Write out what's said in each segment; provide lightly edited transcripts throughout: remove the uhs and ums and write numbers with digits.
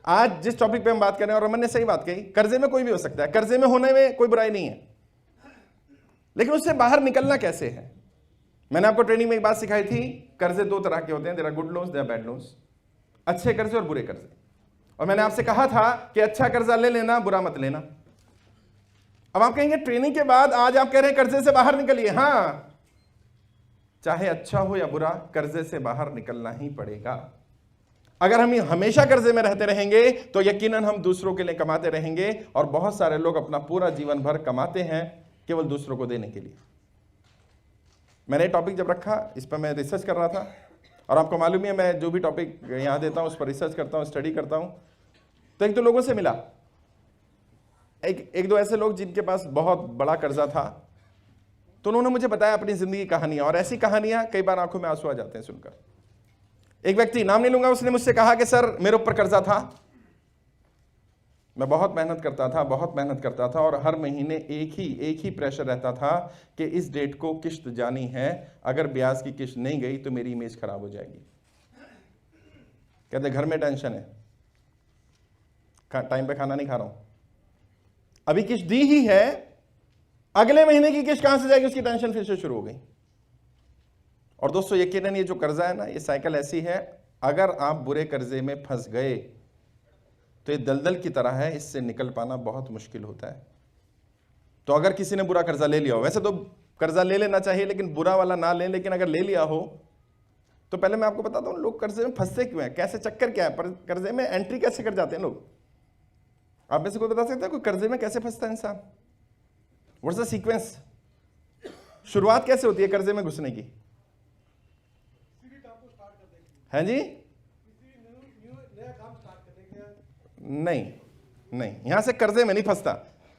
आज जिस टॉपिक पे हम बात कर रहे हैं, और रमन ने सही बात कही, कर्जे में कोई भी हो सकता है, कर्जे में होने में कोई बुराई नहीं है, लेकिन उससे बाहर निकलना कैसे है। मैंने आपको ट्रेनिंग में एक बात सिखाई थी, कर्जे दो तरह के होते हैं, there are good loans, there are bad loans, अच्छे कर्जे और बुरे कर्जे। और मैंने आपसे कहा था कि अच्छा कर्जा ले लेना, बुरा मत लेना। अब आप कहेंगे ट्रेनिंग के बाद आज आप कह रहे हैं कर्जे से बाहर निकलिए। हां, चाहे अच्छा हो या बुरा, कर्जे से बाहर निकलना ही पड़ेगा। अगर हम हमेशा कर्जे में रहते रहेंगे तो यकीनन हम दूसरों के लिए कमाते रहेंगे, और बहुत सारे लोग अपना पूरा जीवन भर कमाते हैं केवल दूसरों को देने के लिए। मैंने टॉपिक जब रखा, इस पर मैं रिसर्च कर रहा था, और आपको मालूम है मैं जो भी टॉपिक यहां देता हूं उस पर रिसर्च करता हूं, स्टडी करता हूं। तो एक दो लोगों से मिला, एक दो ऐसे लोग जिनके पास बहुत बड़ा कर्जा था, तो उन्होंने मुझे बताया अपनी जिंदगी की कहानियां, और ऐसी कहानियां कई बार आंखों में आंसू आ जाते हैं सुनकर। एक व्यक्ति, नाम नहीं लूंगा, उसने मुझसे कहा कि सर मेरे ऊपर कर्जा था, मैं बहुत मेहनत करता था, और हर महीने एक ही प्रेशर रहता था कि इस डेट को किश्त जानी है, अगर ब्याज की किश्त नहीं गई तो मेरी इमेज खराब हो जाएगी। कहते घर में टेंशन है, टाइम पे खाना नहीं खा रहा हूं, अभी किश्त दी ही है, अगले महीने की किश्त कहां से जाएगी, उसकी टेंशन फिर से शुरू हो गई। और दोस्तों यकीनन ये जो कर्जा है ना, ये साइकिल ऐसी है, अगर आप बुरे कर्जे में फंस गए तो ये दलदल की तरह है, इससे निकल पाना बहुत मुश्किल होता है। तो अगर किसी ने बुरा कर्जा ले लिया हो, वैसे तो कर्जा ले लेना चाहिए लेकिन बुरा वाला ना लें, लेकिन अगर ले लिया हो तो पहले मैं आपको बताता हूं लोग कर्जे में फंसते क्यों हैं, कैसे चक्कर क्या है, पर कर्जे में एंट्री कैसे कर जाते हैं लोग। आप में से कोई बता सकता है कोई कर्जे में कैसे फंसता है इंसान? What's the sequence? शुरुआत कैसे होती है कर्जे में घुसने की? हैं जी? नहीं, यहां से कर्जे में नहीं फंसता,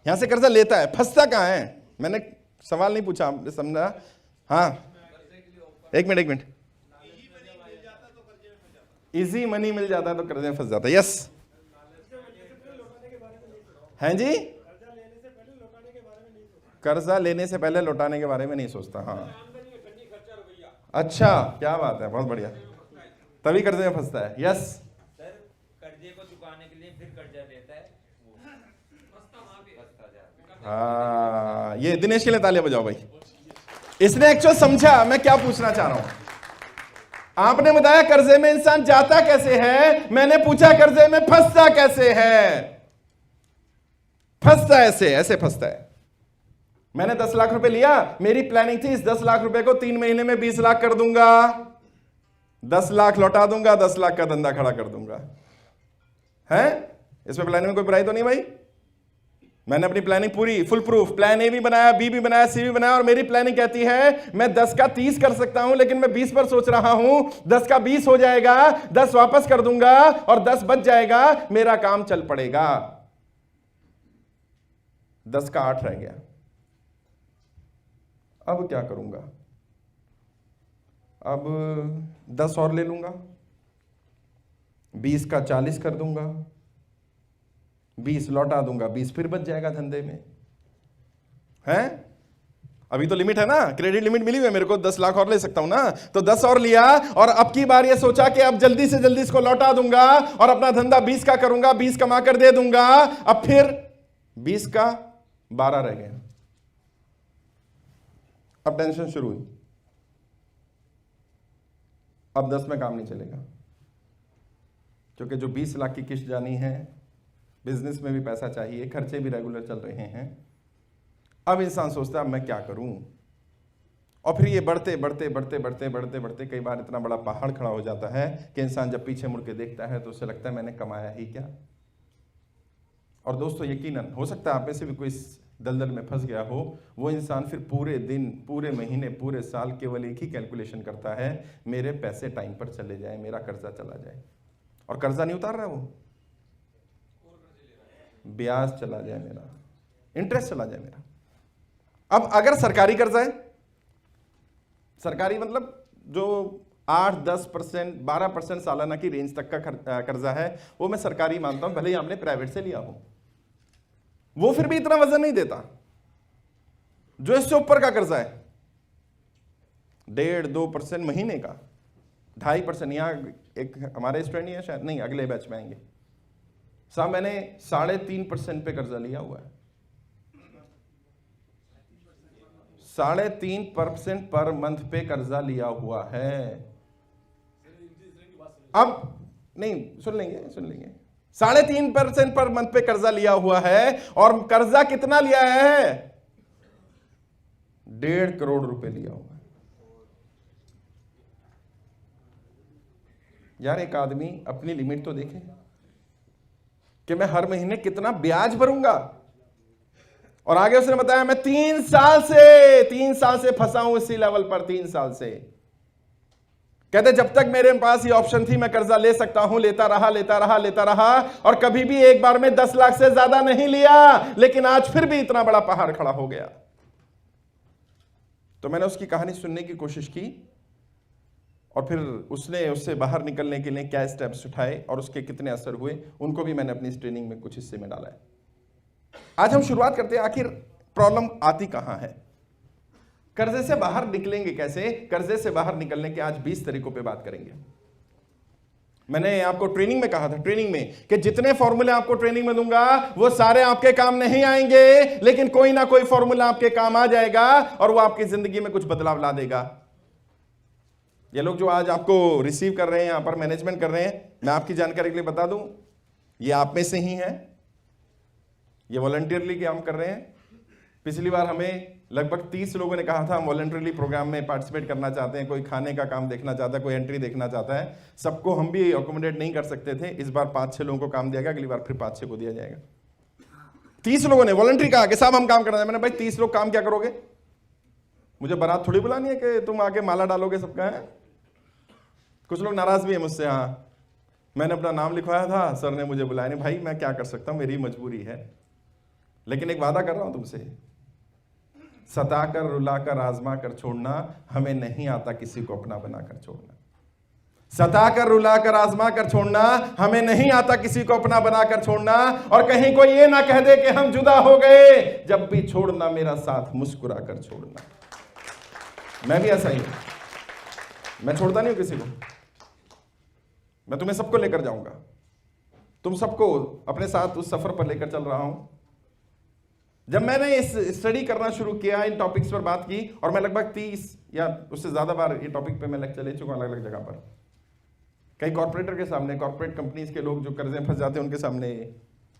यहां से कर्जा लेता है। फंसता कहां है? मैंने सवाल नहीं पूछा, आपने समझा? हाँ, एक मिनट। इजी मनी मिल जाता है तो कर्जे में फंस जाता है। यस, हैं जी? कर्जा लेने से पहले लौटाने के बारे में नहीं सोचता। हाँ, अच्छा, क्या बात है, बहुत बढ़िया, तभी कर्जे में फंसता है। यस, सर कर्जे को चुकाने के लिए फिर कर्जा लेता है, हाँ, ये दिनेश के लिए तालियां बजाओ भाई, इसने एक्चुअल समझा मैं क्या पूछना चाह रहा हूं। आपने बताया कर्जे में इंसान जाता कैसे है, मैंने पूछा कर्जे में फंसता कैसे है। फंसता ऐसे फंसता है। मैंने 10 लाख रुपए लिया, मेरी प्लानिंग थी इस 10 लाख रुपए को 3 महीने में 20 लाख कर दूंगा, 10 लाख लौटा दूंगा, 10 लाख का धंधा खड़ा कर दूंगा। है इसमें प्लानिंग में कोई बुराई तो नहीं भाई? मैंने अपनी प्लानिंग पूरी फुल प्रूफ, प्लान ए भी बनाया, बी भी बनाया, सी भी बनाया, और मेरी प्लानिंग कहती है मैं 10 का 30 कर सकता हूं, लेकिन मैं 20 पर सोच रहा हूं। 10 का 20 हो जाएगा, 10 वापस कर दूंगा और 10 बच जाएगा, मेरा काम चल पड़ेगा। 10 का 8 रह गया, अब क्या करूंगा? अब 10 और ले लूंगा, 20 का 40 कर दूंगा, 20 लौटा दूंगा, 20 फिर बच जाएगा धंधे में। हैं? अभी तो लिमिट है ना, क्रेडिट लिमिट मिली हुई है मेरे को, 10 लाख और ले सकता हूं ना, तो 10 और लिया, और अब की बार ये सोचा कि अब जल्दी से जल्दी इसको लौटा दूंगा और अपना धंधा 20 का करूंगा, 20 कमा कर दे दूंगा। अब फिर 20 का 12 रह गया, अब टेंशन शुरू हुई, अब 10 में काम नहीं चलेगा, क्योंकि जो 20 लाख की किश्त जानी है, बिजनेस में भी पैसा चाहिए, खर्चे भी रेगुलर चल रहे हैं। अब इंसान सोचता है मैं क्या करूं, और फिर ये बढ़ते कई बार इतना बड़ा पहाड़ खड़ा हो जाता है कि इंसान जब पीछे मुड़ के देखता है तो उसे लगता है मैंने कमाया ही क्या। और दोस्तों यकीनन हो सकता है आप में से भी कोई दलदल में फंस गया हो। वो इंसान फिर पूरे दिन, पूरे महीने, पूरे साल केवल एक ही कैलकुलेशन करता है, मेरे पैसे टाइम पर चले जाए, मेरा कर्जा चला जाए। और कर्जा नहीं उतार रहा है वो, ब्याज चला जाए मेरा, इंटरेस्ट चला जाए मेरा। अब अगर सरकारी कर्जा है, सरकारी मतलब जो 8-10%, 12% सालाना की रेंज तक का कर्जा है, वो मैं सरकारी मानता हूं, भले ही आपने प्राइवेट से लिया हो, वो फिर भी इतना वजन नहीं देता। जो इससे ऊपर का कर्जा है 1.5-2% महीने का, 2.5%, यहां एक हमारे स्टूडेंट ही है शायद, नहीं अगले बैच में आएंगे, साहब मैंने 3.5% पे कर्जा लिया हुआ है, 3.5% पर मंथ पे कर्जा लिया हुआ है। अब नहीं, सुन लेंगे 3.5% पर मंथ पे कर्जा लिया हुआ है, और कर्जा कितना लिया है? 1.5 करोड़ रुपए लिया हुआ है। यार एक आदमी अपनी लिमिट तो देखे कि मैं हर महीने कितना ब्याज भरूंगा। और आगे उसने बताया मैं 3 साल से फंसा हूं इसी लेवल पर, 3 साल से। कहते जब तक मेरे पास ये ऑप्शन थी मैं कर्जा ले सकता हूं, लेता रहा, और कभी भी एक बार में 10 लाख से ज्यादा नहीं लिया, लेकिन आज फिर भी इतना बड़ा पहाड़ खड़ा हो गया। तो मैंने उसकी कहानी सुनने की कोशिश की, और फिर उसने उससे बाहर निकलने के लिए क्या स्टेप्स उठाए और उसके कितने असर हुए, उनको भी मैंने अपनी इस ट्रेनिंग में कुछ हिस्से में डाला है। आज हम शुरुआत करते हैं, आखिर प्रॉब्लम आती कहां है, कर्जे से बाहर निकलेंगे कैसे। कर्जे से बाहर निकलने के आज 20 तरीकों पे बात करेंगे। मैंने आपको ट्रेनिंग में कहा था, ट्रेनिंग में, कि जितने फॉर्मूले आपको ट्रेनिंग में दूंगा वो सारे आपके काम नहीं आएंगे, लेकिन कोई ना कोई फॉर्मूला आपके काम आ जाएगा और वो आपकी जिंदगी में कुछ बदलाव ला देगा। ये लोग जो आज आपको रिसीव कर रहे हैं, यहां पर मैनेजमेंट कर रहे हैं, मैं आपकी जानकारी के लिए बता दूं, ये आप में से ही है, ये वॉलंटियरली काम कर रहे हैं। पिछली बार हमें लगभग 30 लोगों ने कहा था हम वॉलंटियरली प्रोग्राम में पार्टिसिपेट करना चाहते हैं, कोई खाने का काम देखना चाहता है, कोई एंट्री देखना चाहता है। सबको हम भी अकोमोडेट नहीं कर सकते थे, इस बार 5-6 लोगों को काम दिया गया, अगली बार फिर 5-6 को दिया जाएगा। 30 लोगों ने वॉलंटरी कहा कि साहब हम काम करना है। मैंने भाई 30 लोग काम क्या करोगे, मुझे बारात थोड़ी बुलानी है कि तुम आके माला डालोगे सबका है। कुछ लोग नाराज भी है मुझसे, हाँ मैंने अपना नाम लिखवाया था, सर ने मुझे बुलाया नहीं। भाई मैं क्या कर सकता हूं, मेरी मजबूरी है, लेकिन एक वादा कर रहा हूं तुमसे, सताकर रुलाकर आजमा कर छोड़ना, हमें नहीं आता किसी को अपना बनाकर छोड़ना। सताकर रुलाकर आजमा कर छोड़ना, हमें नहीं आता किसी को अपना बनाकर छोड़ना, और कहीं कोई ये ना कह दे कि हम जुदा हो गए, जब भी छोड़ना मेरा साथ मुस्कुरा कर छोड़ना। मैं भी ऐसा ही हूं, मैं छोड़ता नहीं हूं किसी को, मैं तुम्हें सबको लेकर जाऊंगा, तुम सबको अपने साथ उस सफर पर लेकर चल रहा हूं। जब मैंने इस स्टडी करना शुरू किया, इन टॉपिक्स पर बात की, और मैं लगभग 30 या उससे ज्यादा बार ये टॉपिक पे मैं लेक्चर ले चुका हूं अलग अलग जगह पर, कई कॉर्पोरेटर के सामने, कॉर्पोरेट कंपनीज के लोग जो कर्जे फंस जाते हैं उनके सामने,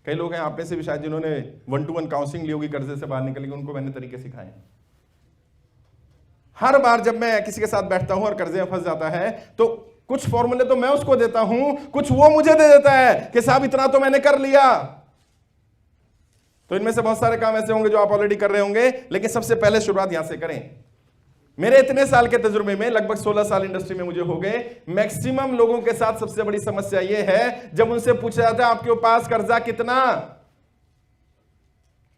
कई लोग हैं आप में से भी शायद जिन्होंने 1-to-1 काउंसलिंग ली होगी कर्जे से बाहर निकलने की, उनको मैंने तरीके सिखाए। हर बार जब मैं किसी के साथ बैठता हूं और कर्जे में फंस जाता है, तो कुछ फॉर्मूले तो मैं उसको देता हूं, कुछ वो मुझे दे देता है कि साहब इतना तो मैंने कर लिया। तो इनमें से बहुत सारे काम ऐसे होंगे जो आप ऑलरेडी कर रहे होंगे, लेकिन सबसे पहले शुरुआत यहां से करें। मेरे इतने साल के तजुर्बे में, लगभग 16 साल इंडस्ट्री में मुझे हो गए, मैक्सिमम लोगों के साथ सबसे बड़ी समस्या यह है, जब उनसे पूछा जाता है आपके पास कर्जा कितना,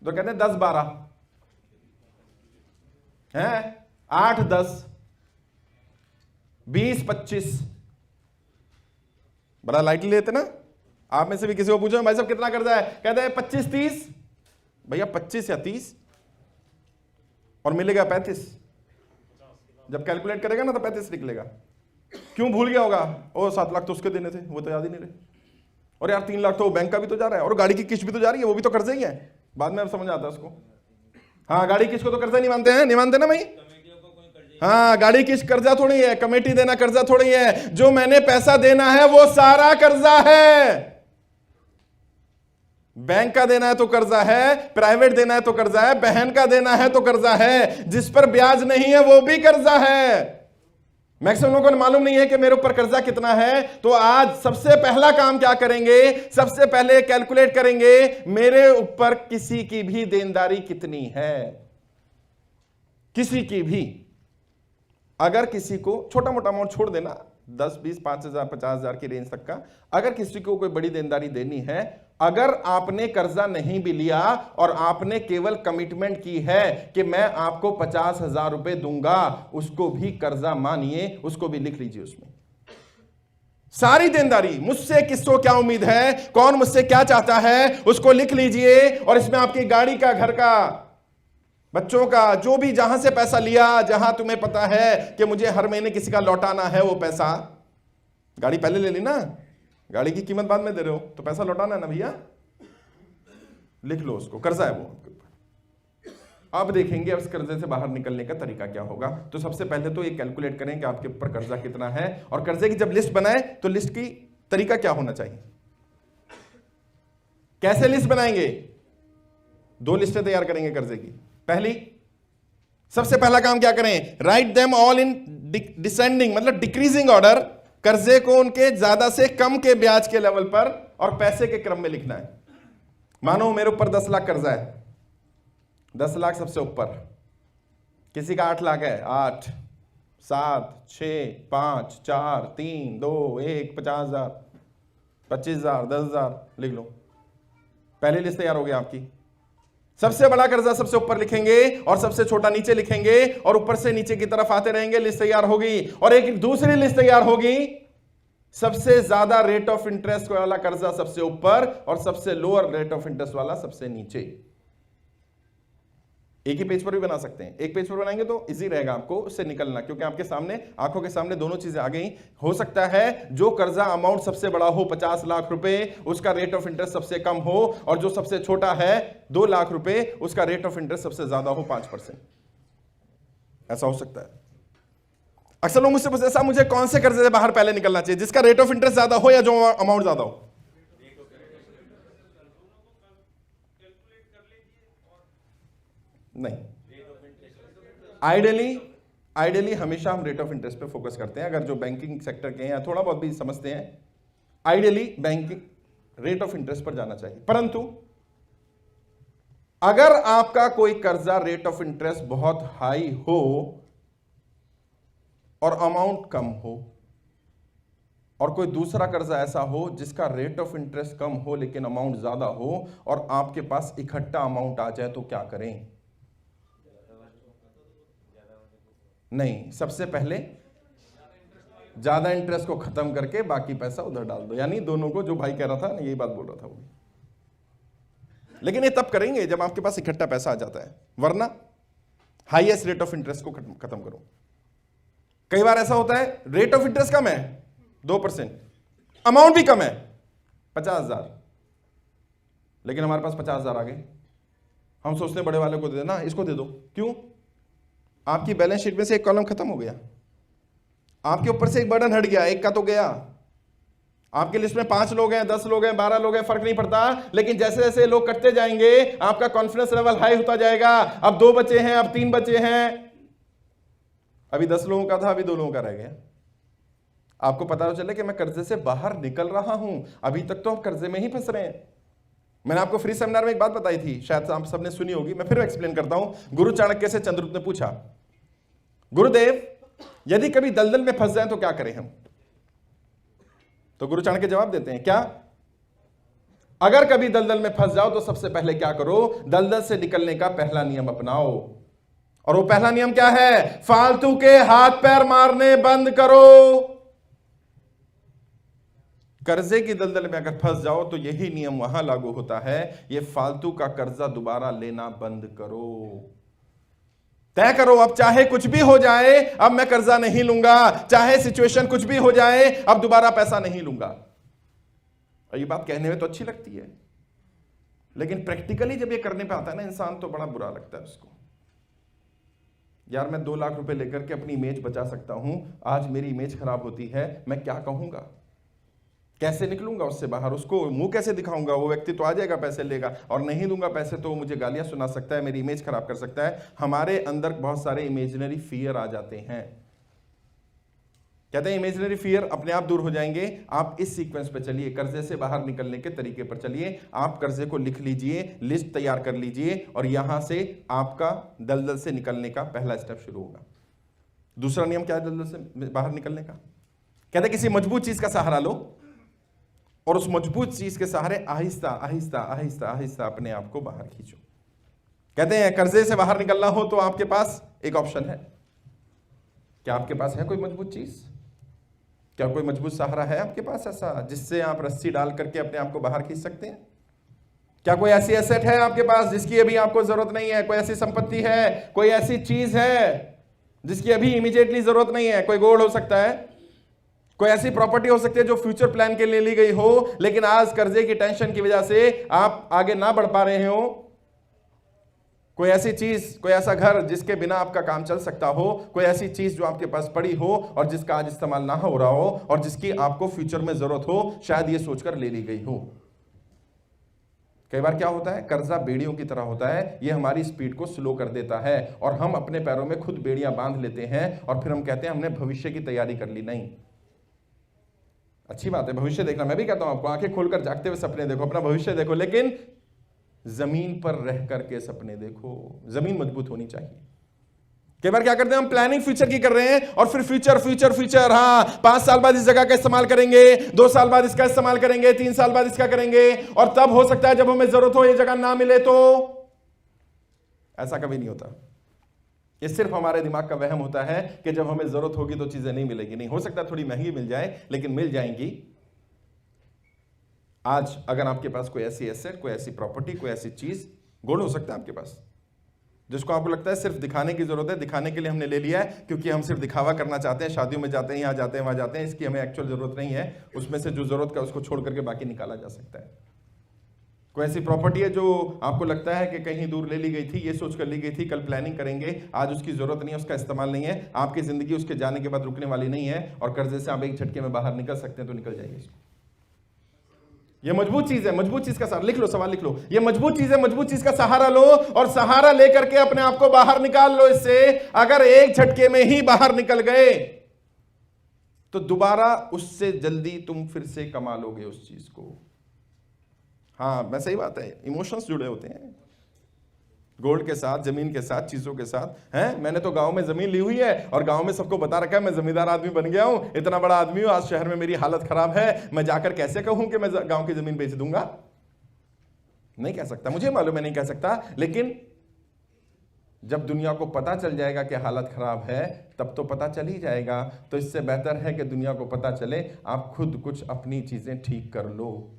तो कहते हैं 10-12 है, 8-10, 20-25, बड़ा लाइटली लेते ना। आप में से भी किसी को पूछो भाई साहब कितना कर्जा है, कहते हैं 25-30, भैया 25 या 30, और मिलेगा 35। जब कैलकुलेट करेगा ना तो 35 निकलेगा। क्यों भूल गया होगा, ओ 7 लाख तो उसके देने थे, वो तो याद ही नहीं रहे, और यार 3 लाख तो बैंक का भी तो जा रहा है, और गाड़ी की किस्त भी तो जा रही है, वो भी तो कर्जा ही है। बाद में अब समझ आता है उसको, हाँ गाड़ी किस्त को तो कर्जा नहीं मानते हैं, नहीं मानते ना भाई, हाँ गाड़ी किस्त कर्जा थोड़ी है, कमेटी देना कर्जा थोड़ी है, जो मैंने पैसा देना है वो सारा कर्जा है। बैंक का देना है तो कर्जा है, प्राइवेट देना है तो कर्जा है, बहन का देना है तो कर्जा है, जिस पर ब्याज नहीं है वो भी कर्जा है। मैक्सिमम लोगों को मालूम नहीं है कि मेरे ऊपर कर्जा कितना है। तो आज सबसे पहला काम क्या करेंगे, सबसे पहले कैलकुलेट करेंगे मेरे ऊपर किसी की भी देनदारी कितनी है। किसी की भी, अगर किसी को छोटा मोटा अमाउंट छोड़ देना, 10, 20, 5,000, 50,000 की रेंज तक का, अगर किसी को कोई बड़ी देनदारी देनी है, अगर आपने कर्जा नहीं भी लिया और आपने केवल कमिटमेंट की है कि मैं आपको 50,000 रुपए दूंगा, उसको भी कर्जा मानिए, उसको भी लिख लीजिए। उसमें सारी देनदारी, मुझसे किसको क्या उम्मीद है, कौन मुझसे क्या चाहता है, उसको लिख लीजिए। और इसमें आपकी गाड़ी का, घर का, बच्चों का, जो भी जहां से पैसा लिया, जहां तुम्हें पता है कि मुझे हर महीने किसी का लौटाना है वो पैसा। गाड़ी पहले ले ली ना, गाड़ी की कीमत बाद में दे रहे हो तो पैसा लौटाना है ना भैया, लिख लो उसको, कर्जा है वो आपके ऊपर। अब देखेंगे अब इस कर्जे से बाहर निकलने का तरीका क्या होगा। तो सबसे पहले तो ये कैलकुलेट करें कि आपके ऊपर कर्जा कितना है, और कर्जे की जब लिस्ट बनाए तो लिस्ट की तरीका क्या होना चाहिए। कैसे लिस्ट बनाएंगे? 2 लिस्टें तैयार करेंगे कर्जे की। पहली, सबसे पहला काम क्या करें, write them all in descending, मतलब डिक्रीजिंग ऑर्डर। कर्जे को उनके ज्यादा से कम के ब्याज के लेवल पर और पैसे के क्रम में लिखना है। मानो मेरे ऊपर 10 लाख कर्जा है, 10 लाख सबसे ऊपर, किसी का 8 लाख है, 8, 7, 6, 5, 4, 3, 2, 1, 50,000, 25,000, 10,000 लिख लो। पहली लिस्ट तैयार हो गई आपकी। सबसे बड़ा कर्जा सबसे ऊपर लिखेंगे और सबसे छोटा नीचे लिखेंगे, और ऊपर से नीचे की तरफ आते रहेंगे। लिस्ट तैयार होगी, और एक दूसरी लिस्ट तैयार होगी, सबसे ज्यादा रेट ऑफ इंटरेस्ट वाला कर्जा सबसे ऊपर और सबसे लोअर रेट ऑफ इंटरेस्ट वाला सबसे नीचे। एक ही पेज पर भी बना सकते हैं, एक पेज पर बनाएंगे तो इजी रहेगा आपको उससे निकलना, क्योंकि आपके सामने, आंखों के सामने दोनों चीजें आ गई। हो सकता है जो कर्जा अमाउंट सबसे बड़ा हो 50 लाख रुपए, उसका रेट ऑफ इंटरेस्ट सबसे कम हो, और जो सबसे छोटा है 2 लाख रुपए, उसका रेट ऑफ इंटरेस्ट सबसे ज्यादा हो 5%। ऐसा हो सकता है। अक्सर लोग मुझसे पूछते हैं साहब मुझे कौन से कर्जे से बाहर पहले निकलना चाहिए, जिसका रेट ऑफ इंटरेस्ट ज्यादा हो या जो अमाउंट ज्यादा हो? नहीं, आइडियली हमेशा हम रेट ऑफ इंटरेस्ट पे फोकस करते हैं। अगर जो बैंकिंग सेक्टर के हैं या थोड़ा बहुत भी समझते हैं, ideally banking rate of interest पर जाना चाहिए। परंतु अगर आपका कोई कर्जा रेट ऑफ इंटरेस्ट बहुत हाई हो और अमाउंट कम हो, और कोई दूसरा कर्जा ऐसा हो जिसका रेट ऑफ इंटरेस्ट कम हो लेकिन अमाउंट ज्यादा हो, और आपके पास इकट्ठा अमाउंट आ जाए, तो क्या करें? नहीं, सबसे पहले ज्यादा इंटरेस्ट को खत्म करके बाकी पैसा उधर डाल दो। यानी दोनों को, जो भाई कह रहा था ना, यही बात बोल रहा था वो। लेकिन ये तब करेंगे जब आपके पास इकट्ठा पैसा आ जाता है, वरना हाईएस्ट रेट ऑफ इंटरेस्ट को खत्म करो। कई बार ऐसा होता है रेट ऑफ इंटरेस्ट कम है 2%, अमाउंट भी कम है 50,000, लेकिन हमारे पास 50,000 आ गए। हम सोचते हैं बड़े वाले को दे देना, इसको दे दो। क्यों? आपकी बैलेंस शीट में से एक कॉलम खत्म हो गया, आपके ऊपर से एक बर्डन हट गया, एक का तो गया। आपकी लिस्ट में 5 लोग हैं, 10 लोग हैं, 12 लोग हैं, फर्क नहीं पड़ता। लेकिन जैसे जैसे लोग कटते जाएंगे आपका कॉन्फिडेंस लेवल हाई होता जाएगा। अब 2 बचे हैं, अब 3 बचे हैं, अभी 10 लोगों का था, अभी 2 लोगों का रह गया। आपको पता तो चले कि मैं कर्जे से बाहर निकल रहा हूं, अभी तक तो हम कर्जे में ही फंस रहे हैं। मैंने आपको फ्री सेमिनार में एक बात बताई थी, शायद आप सबने सुनी होगी, मैं फिर एक्सप्लेन करता हूं। गुरु चाणक्य से चंद्रगुप्त ने पूछा, गुरुदेव यदि कभी दलदल में फंस जाए तो क्या करें हम? तो गुरु चाणक्य जवाब देते हैं, क्या? अगर कभी दलदल में फंस जाओ तो सबसे पहले क्या करो? दलदल से निकलने का पहला नियम अपनाओ। और वो पहला नियम क्या है? फालतू के हाथ पैर मारने बंद करो। कर्जे की दलदल में अगर फंस जाओ तो यही नियम वहां लागू होता है, ये फालतू का कर्जा दोबारा लेना बंद करो। तय करो, अब चाहे कुछ भी हो जाए, अब मैं कर्जा नहीं लूंगा, चाहे सिचुएशन कुछ भी हो जाए, अब दोबारा पैसा नहीं लूंगा। और ये बात कहने में तो अच्छी लगती है, लेकिन प्रैक्टिकली जब ये करने पे आता है ना इंसान, तो बड़ा बुरा लगता है उसको। यार मैं 2 लाख रुपए लेकर के अपनी इमेज बचा सकता हूं, आज मेरी इमेज खराब होती है, मैं क्या कहूंगा, कैसे निकलूंगा उससे बाहर, उसको मुंह कैसे दिखाऊंगा? वो व्यक्ति तो आ जाएगा, पैसे लेगा, और नहीं दूंगा पैसे तो मुझे गालियां सुना सकता है, मेरी इमेज खराब कर सकता है। हमारे अंदर बहुत सारे इमेजिनरी फियर आ जाते हैं। कहते हैं इमेजिनरी फियर अपने आप दूर हो जाएंगे। आप इस सीक्वेंस पे चलिए, कर्जे से बाहर निकलने के तरीके पर चलिए। आप कर्जे को लिख लीजिए, लिस्ट तैयार कर लीजिए, और यहां से आपका दलदल से निकलने का पहला स्टेप शुरू होगा। दूसरा नियम क्या है दलदल से बाहर निकलने का? कहते हैं किसी मजबूत चीज का सहारा लो, और उस मजबूत चीज के सहारे आहिस्ता आहिस्ता आहिस्ता आहिस्ता अपने आप को बाहर खींचो। कहते हैं कर्जे से बाहर निकलना हो तो आपके पास एक ऑप्शन है। क्या आपके पास है कोई मजबूत चीज? क्या कोई मजबूत सहारा है आपके पास ऐसा, जिससे आप रस्सी डाल करके अपने आप को बाहर खींच सकते हैं? क्या कोई ऐसी एसेट है आपके पास जिसकी अभी आपको जरूरत नहीं है? कोई ऐसी संपत्ति है, कोई ऐसी चीज है जिसकी अभी इमीडिएटली जरूरत नहीं है? कोई गोल्ड हो सकता है, कोई ऐसी प्रॉपर्टी हो सकती है जो फ्यूचर प्लान के लिए ली गई हो, लेकिन आज कर्जे की टेंशन की वजह से आप आगे ना बढ़ पा रहे हो। कोई ऐसी चीज, कोई ऐसा घर जिसके बिना आपका काम चल सकता हो, कोई ऐसी चीज जो आपके पास पड़ी हो और जिसका आज इस्तेमाल ना हो रहा हो और जिसकी आपको फ्यूचर में जरूरत हो, शायद ये सोचकर ले ली गई हो। कई बार क्या होता है, कर्जा बेड़ियों की तरह होता है, ये हमारी स्पीड को स्लो कर देता है और हम अपने पैरों में खुद बेड़ियां बांध लेते हैं और फिर हम कहते हैं हमने भविष्य की तैयारी कर ली। नहीं, अच्छी बात है भविष्य देखना, मैं भी कहता हूं आपको आंखें खोलकर जागते हुए सपने देखो, अपना भविष्य देखो, लेकिन जमीन पर रह करके सपने देखो। जमीन मजबूत होनी चाहिए। कई बार क्या करते हैं हम, प्लानिंग फ्यूचर की कर रहे हैं और फिर फ्यूचर फ्यूचर फ्यूचर, हाँ 5 साल बाद इस जगह का इस्तेमाल करेंगे, 2 साल बाद इसका इस्तेमाल करेंगे, 3 साल बाद इसका करेंगे, और तब हो सकता है जब हमें जरूरत हो ये जगह ना मिले तो। ऐसा कभी नहीं होता। ये सिर्फ हमारे दिमाग का वहम होता है कि जब हमें जरूरत होगी तो चीजें नहीं मिलेगी। नहीं, हो सकता है थोड़ी महंगी मिल जाए, लेकिन मिल जाएंगी। आज अगर आपके पास कोई ऐसी एसेट, कोई ऐसी प्रॉपर्टी, कोई ऐसी चीज, गोल्ड हो सकता है आपके पास, जिसको आपको लगता है सिर्फ दिखाने की जरूरत है, दिखाने के लिए हमने ले लिया है क्योंकि हम सिर्फ दिखावा करना चाहते हैं, शादियों में जाते हैं, यहाँ जाते हैं, वहां जाते हैं, इसकी हमें एक्चुअल जरूरत नहीं है, उसमें से जो जरूरत का उसको छोड़ करके बाकी निकाला जा सकता है। कोई ऐसी प्रॉपर्टी है जो आपको लगता है कि कहीं दूर ले ली गई थी, ये सोच कर ली गई थी कल प्लानिंग करेंगे, आज उसकी जरूरत नहीं है, उसका इस्तेमाल नहीं है, आपकी जिंदगी उसके जाने के बाद रुकने वाली नहीं है और कर्जे से आप एक झटके में बाहर निकल सकते हैं तो निकल जाइए। इसको, ये मजबूत चीज है, मजबूत चीज का सहारा, लिख लो, सवाल लिख लो, ये मजबूत चीज है, मजबूत चीज का सहारा लो और सहारा लेकर के अपने आप को बाहर निकाल लो इससे। अगर एक झटके में ही बाहर निकल गए तो दोबारा उससे जल्दी तुम फिर से कमा लोगे उस चीज को। हाँ, मैं सही बात है, इमोशंस जुड़े होते हैं गोल्ड के साथ, जमीन के साथ, चीजों के साथ। हैं, मैंने तो गांव में जमीन ली हुई है और गांव में सबको बता रखा है मैं जमींदार आदमी बन गया हूं, इतना बड़ा आदमी हूं, आज शहर में मेरी हालत खराब है, मैं जाकर कैसे कहूं कि मैं गांव की जमीन बेच दूंगा? नहीं कह सकता, मुझे मालूम है नहीं कह सकता, लेकिन जब दुनिया को पता चल जाएगा कि हालत खराब है तब तो पता चल ही जाएगा। तो इससे बेहतर है कि दुनिया को पता चले, आप खुद कुछ अपनी चीजें ठीक कर लो।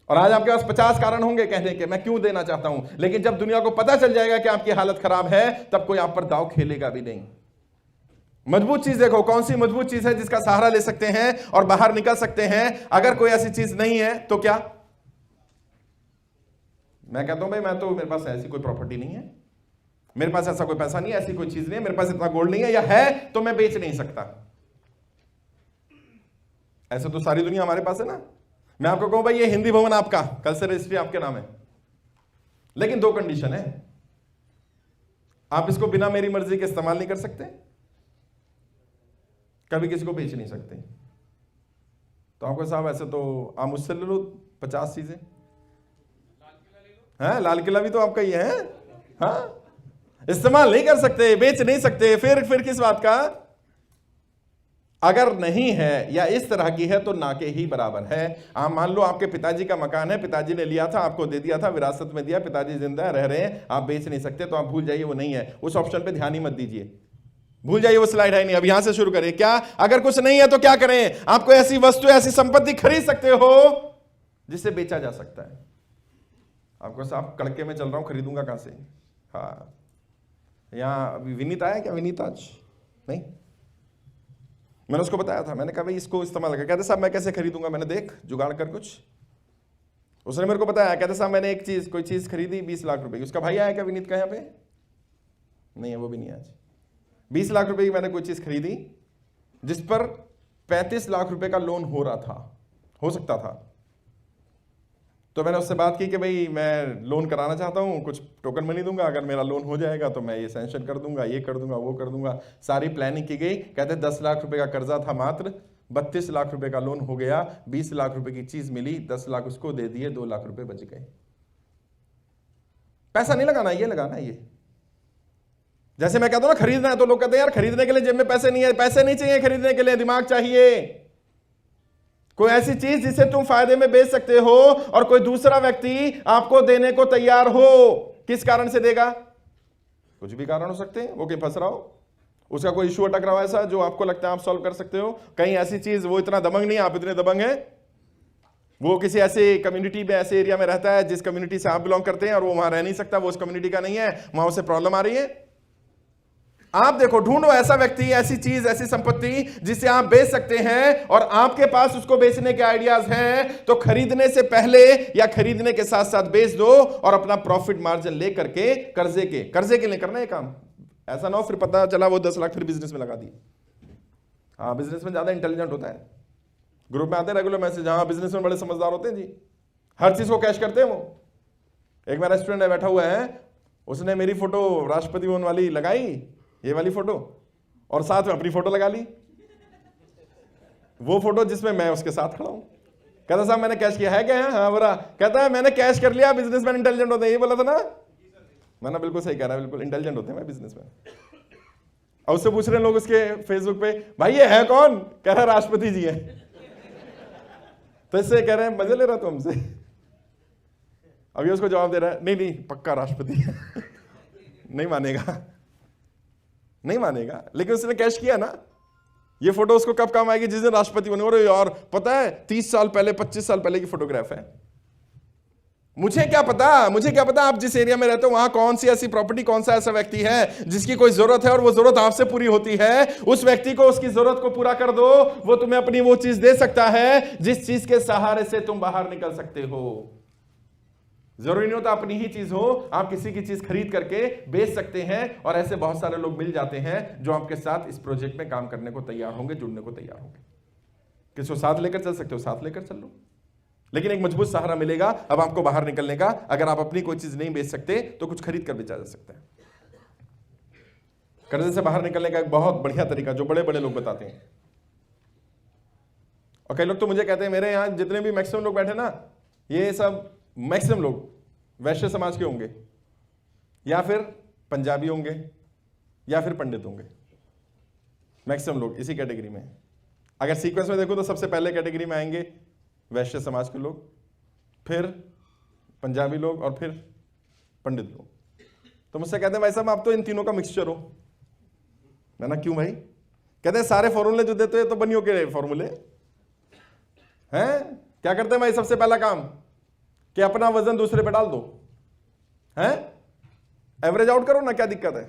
और आज आपके पास 50 कारण होंगे कहने के मैं क्यों देना चाहता हूं, लेकिन जब दुनिया को पता चल जाएगा कि आपकी हालत खराब है तब कोई आप पर दांव खेलेगा भी नहीं। मजबूत चीज देखो, कौन सी मजबूत चीज है जिसका सहारा ले सकते हैं और बाहर निकल सकते हैं। अगर कोई ऐसी चीज नहीं है तो क्या? मैं कहता हूं भाई मैं तो, मेरे पास ऐसी कोई प्रॉपर्टी नहीं है, मेरे पास ऐसा कोई पैसा नहीं है, ऐसी कोई चीज नहीं है, मेरे पास इतना गोल्ड नहीं है, या है तो मैं बेच नहीं सकता। ऐसा तो सारी दुनिया हमारे पास है ना। मैं आपको कहूं भाई ये हिंदी भवन आपका, कल से रजिस्ट्री आपके नाम है, लेकिन 2 कंडीशन है, आप इसको बिना मेरी मर्जी के इस्तेमाल नहीं कर सकते, कभी किसी को बेच नहीं सकते। तो आपको साहब ऐसे तो आप मुझसे ले लो 50 चीजें, हैं, लाल किला भी तो आपका ही है, हाँ, इस्तेमाल नहीं कर सकते, बेच नहीं सकते, फिर किस बात का? अगर नहीं है या इस तरह की है तो ना के ही बराबर है। आप मान लो आपके पिताजी का मकान है, पिताजी ने लिया था, आपको दे दिया था, विरासत में दिया, पिताजी जिंदा है, रह रहे हैं, आप बेच नहीं सकते, तो आप भूल जाइए वो नहीं है, उस ऑप्शन पे ध्यान ही मत दीजिए, भूल जाइए वो स्लाइड है नहीं। अब यहां से शुरू करें। क्या अगर कुछ नहीं है तो क्या करें? आपको ऐसी वस्तु, ऐसी संपत्ति खरीद सकते हो जिसे बेचा जा सकता है। आपको साहब कड़के में चल रहा हूं, खरीदूंगा कहां से? हाँ, यहां विनीत आया क्या? विनीत आज नहीं, मैंने उसको बताया था, मैंने कहा भाई इसको इस्तेमाल कर, कहते साहब मैं कैसे खरीदूंगा? मैंने देख जुगाड़ कर कुछ, उसने मेरे को बताया, कहते साहब मैंने एक चीज, कोई चीज खरीदी 20 लाख रुपए की। उसका भाई आया क्या विनीत का? यहाँ पे नहीं है, वो भी नहीं है आज। 20 लाख रुपए की मैंने कोई चीज खरीदी जिस पर 35 लाख रुपए का लोन हो रहा था, हो सकता था। तो मैंने उससे बात की कि भाई मैं लोन कराना चाहता हूँ, कुछ टोकन मनी दूंगा, अगर मेरा लोन हो जाएगा तो मैं ये सैंक्शन कर दूंगा, ये कर दूंगा, वो कर दूंगा। सारी प्लानिंग की गई। कहते 10 लाख रुपए का कर्जा था मात्र, 32 लाख रुपए का लोन हो गया, 20 लाख रुपए की चीज मिली, 10 लाख उसको दे दिए, 2 लाख रुपए बच गए। पैसा नहीं लगाना, ये लगाना है। ये जैसे मैं कहता हूं ना खरीदना है, तो लोग कहते हैं यार खरीदने के लिए जेब में पैसे नहीं है। पैसे नहीं चाहिए खरीदने के लिए, दिमाग चाहिए। कोई ऐसी चीज जिसे तुम फायदे में बेच सकते हो और कोई दूसरा व्यक्ति आपको देने को तैयार हो। किस कारण से देगा? कुछ भी कारण हो सकते हैं, वो कहीं फंस रहा हो, उसका कोई इशू अटक रहा हो ऐसा जो आपको लगता है आप सॉल्व कर सकते हो। कहीं ऐसी चीज, वो इतना दबंग नहीं, आप इतने दबंग हैं, वो किसी ऐसे कम्युनिटी में, ऐसे एरिया में रहता है जिस कम्युनिटी से आप बिलोंग करते हैं और वो वहां रह नहीं सकता, वो उस कम्युनिटी का नहीं है, वहां उसे प्रॉब्लम आ रही है। आप देखो, ढूंढो ऐसा व्यक्ति, ऐसी चीज, ऐसी संपत्ति जिसे आप बेच सकते हैं और आपके पास उसको बेचने के आइडियाज हैं, तो खरीदने से पहले या खरीदने के साथ साथ बेच दो और अपना प्रॉफिट मार्जिन ले करके कर्जे के लिए करना है काम। ऐसा ना हो फिर पता चला वो 10 लाख फिर बिजनेस में लगा दिए। हाँ, बिजनेस में ज्यादा इंटेलिजेंट होता है। ग्रुप में आते हैं रेगुलर मैसेज, हाँ बिजनेस में बड़े समझदार होते हैं जी, हर चीज को कैश करते हैं वो। एक मेरा स्टूडेंट है, बैठा हुआ है, उसने मेरी फोटो राष्ट्रपति भवन वाली लगाई, ये वाली फोटो, और साथ में अपनी फोटो लगा ली, वो फोटो जिसमें मैं उसके साथ खड़ा हूं। कहता साहब मैंने कैश किया है क्या? हाँ बोला, कहता है मैंने कैश कर लिया, बिजनेसमैन इंटेलिजेंट होते हैं, ये बोला था ना। मैंने बिल्कुल सही कह रहा है, बिल्कुल इंटेलिजेंट होते हैं बिजनेसमैन। और उससे पूछ रहे हैं लोग उसके फेसबुक पे, भाई ये है कौन? कह रहा राष्ट्रपति जी है। तो इससे कह रहे हैं मजे ले रहा तू हमसे। अभी उसको जवाब दे रहा है, नहीं नहीं पक्का राष्ट्रपति है। नहीं मानेगा, नहीं मानेगा, लेकिन उसने कैश किया ना। ये फोटो उसको कब काम आएगी? जिस दिन राष्ट्रपति बने। अरे यार पता है 30 साल पहले 25 साल पहले की फोटोग्राफ है। मुझे क्या पता आप जिस एरिया में रहते हो वहां कौन सी ऐसी प्रॉपर्टी, कौन सा ऐसा व्यक्ति है जिसकी कोई जरूरत है और वो जरूरत आपसे पूरी होती है। उस व्यक्ति को उसकी जरूरत को पूरा कर दो, वो तुम्हें अपनी वो चीज दे सकता है जिस चीज के सहारे से तुम बाहर निकल सकते हो। जरूरी नहीं होता अपनी ही चीज हो, आप किसी की चीज खरीद करके बेच सकते हैं। और ऐसे बहुत सारे लोग मिल जाते हैं जो आपके साथ इस प्रोजेक्ट में काम करने को तैयार होंगे, जुड़ने को तैयार होंगे। किसी को साथ लेकर चल सकते हो, साथ लेकर चल लो, लेकिन एक मजबूत सहारा मिलेगा अब आपको बाहर निकलने का। अगर आप अपनी कोई चीज नहीं बेच सकते तो कुछ खरीद कर बेचा जा सकता है। कर्जे से बाहर निकलने का एक बहुत बढ़िया तरीका जो बड़े बड़े लोग बताते हैं, और कई लोग तो मुझे कहते हैं, मेरे यहां जितने भी मैक्सिमम लोग बैठे ना, ये सब मैक्सिमम लोग वैश्य समाज के होंगे, या फिर पंजाबी होंगे, या फिर पंडित होंगे। मैक्सिमम लोग इसी कैटेगरी में। अगर सीक्वेंस में देखो तो सबसे पहले कैटेगरी में आएंगे वैश्य समाज के लोग, फिर पंजाबी लोग, और फिर पंडित लोग। तो मुझसे कहते हैं भाई साहब आप तो इन तीनों का मिक्सचर हो। मैं ना क्यों भाई? कहते हैं सारे फॉर्मूले जो देते हैं तो बनियों के फॉर्मूले हैं। क्या करते हैं भाई? सबसे पहला काम कि अपना वजन दूसरे पे डाल दो, हैं? एवरेज आउट करो ना, क्या दिक्कत है?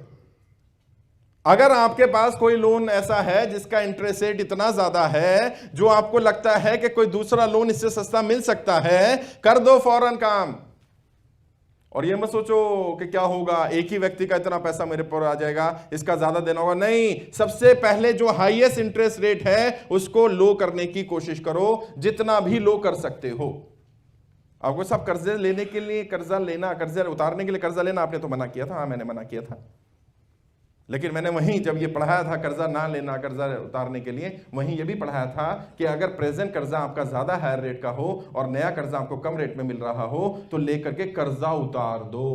अगर आपके पास कोई लोन ऐसा है जिसका इंटरेस्ट रेट इतना ज्यादा है, जो आपको लगता है कि कोई दूसरा लोन इससे सस्ता मिल सकता है, कर दो फौरन काम। और ये मत सोचो कि क्या होगा, एक ही व्यक्ति का इतना पैसा मेरे पर आ जाएगा, इसका ज्यादा देना होगा। नहीं, सबसे पहले जो हाईएस्ट इंटरेस्ट रेट है उसको लो करने की कोशिश करो, जितना भी लो कर सकते हो। आपको सब कर्जे लेने के लिए कर्जा लेना, कर्जा उतारने के लिए कर्जा लेना आपने तो मना किया था। हाँ मैंने मना किया था, लेकिन मैंने वहीं जब ये पढ़ाया था कर्जा ना लेना, कर्जा उतारने के लिए, वहीं ये भी पढ़ाया था कि अगर प्रेजेंट कर्जा आपका ज्यादा हायर रेट का हो और नया कर्जा आपको कम रेट में मिल रहा हो तो लेकर के कर्जा उतार दो।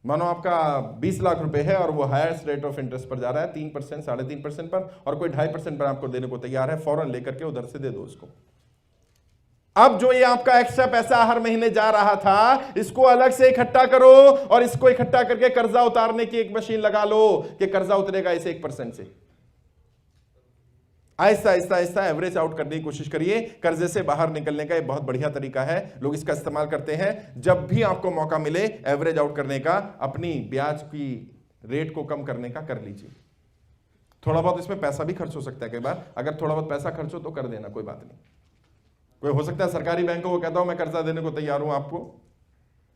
मानो आपका 20 लाख रुपए है और वो हायर रेट ऑफ इंटरेस्ट पर जा रहा है 3%, 3.5% पर, और कोई 2.5% पर आपको देने को तैयार है, फौरन लेकर के उधर से दे दो उसको। अब जो ये आपका एक्स्ट्रा पैसा हर महीने जा रहा था, इसको अलग से इकट्ठा करो और इसको इकट्ठा करके कर्जा उतारने की एक मशीन लगा लो कि कर्जा उतरेगा इसे 1% से। आहिस्ता आहिस्ता आहिस्ता एवरेज आउट करने की कोशिश करिए। कर्जे से बाहर निकलने का एक बहुत बढ़िया तरीका है, लोग इसका इस्तेमाल करते हैं। जब भी आपको मौका मिले एवरेज आउट करने का, अपनी ब्याज की रेट को कम करने का कर लीजिए। थोड़ा बहुत इसमें पैसा भी खर्च हो सकता है कई बार, अगर थोड़ा बहुत पैसा खर्च हो तो कर देना, कोई बात नहीं। कोई हो सकता है सरकारी बैंक को कहता हूं मैं कर्जा देने को तैयार हूं आपको,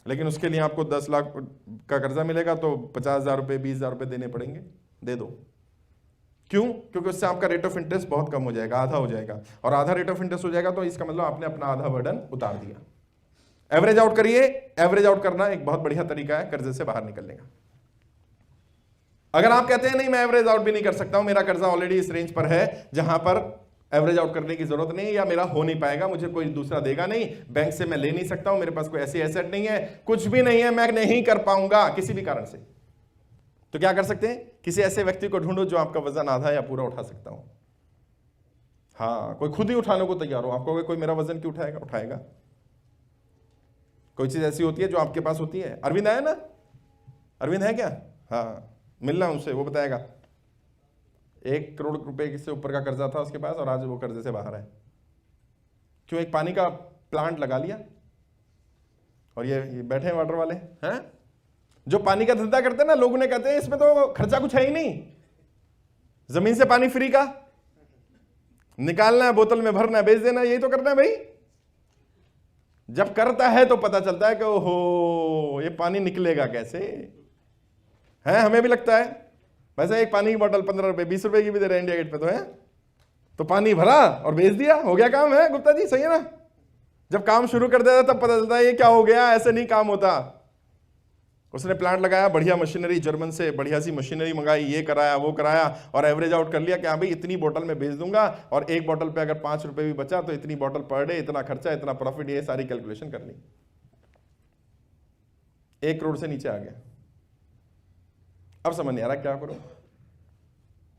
लेकिन उसके लिए आपको 10 लाख का कर्जा मिलेगा तो 50,000 रुपए 20,000 रुपए देने पड़ेंगे, दे दो। क्यों? क्योंकि उससे आपका रेट ऑफ इंटरेस्ट बहुत कम हो जाएगा, आधा हो जाएगा, और आधा रेट ऑफ इंटरेस्ट हो जाएगा तो इसका मतलब आपने अपना आधा बर्डन उतार दिया। एवरेज आउट करिए। एवरेज आउट करना एक बहुत बढ़िया तरीका है कर्जे से बाहर निकलने का। अगर आप कहते हैं नहीं मैं एवरेज आउट भी नहीं कर सकता हूं, मेरा कर्जा ऑलरेडी इस रेंज पर है जहां पर एवरेज आउट करने की जरूरत नहीं, या मेरा हो नहीं पाएगा, मुझे कोई दूसरा देगा नहीं, बैंक से मैं ले नहीं सकता हूं, मेरे पास कोई ऐसी एसेट नहीं है, कुछ भी नहीं है, मैं नहीं कर पाऊंगा किसी भी कारण से, तो क्या कर सकते हैं? किसी ऐसे व्यक्ति को ढूंढो जो आपका वजन आधा या पूरा उठा सकता हो। हाँ, कोई खुद ही उठाने को तैयार हो। आपको कोई मेरा वजन क्यों उठाएगा? उठाएगा। कोई चीज ऐसी होती है जो आपके पास होती है। अरविंद है ना? अरविंद है क्या? हाँ, मिलना उनसे, वो बताएगा। 1 करोड़ रुपए से ऊपर का कर्जा था उसके पास और आज वो कर्जे से बाहर है। क्यों? एक पानी का प्लांट लगा लिया। और ये बैठे हैं वाटर वाले हैं, जो पानी का धंधा करते हैं ना, लोग उन्हें कहते हैं इसमें तो खर्चा कुछ है ही नहीं, जमीन से पानी फ्री का, निकालना है, बोतल में भरना है, बेच देना, यही तो करना है भाई। जब करता है तो पता चलता है कि ओहो ये पानी निकलेगा कैसे है। हमें भी लगता है, वैसे एक पानी की बोतल 15 रुपए 20 रुपए की भी दे रहे हैं इंडिया गेट पे तो है, तो पानी भरा और बेच दिया, हो गया काम। है गुप्ता जी, सही है ना? जब काम शुरू कर देता तब पता चलता है ये क्या हो गया, ऐसे नहीं काम होता। उसने प्लांट लगाया, बढ़िया मशीनरी, जर्मन से बढ़िया सी मशीनरी मंगाई, ये कराया वो कराया, और एवरेज आउट कर लिया कि हाँ भाई इतनी बोतल में बेच दूंगा, और एक बोतल पे अगर 5 रुपए भी बचा तो इतनी बोतल पर डे, इतना खर्चा, इतना प्रॉफिट, ये सारी कैलकुलेशन कर ली। 1 करोड़ से नीचे आ गया। अब समझ नहीं आ रहा क्या करूं,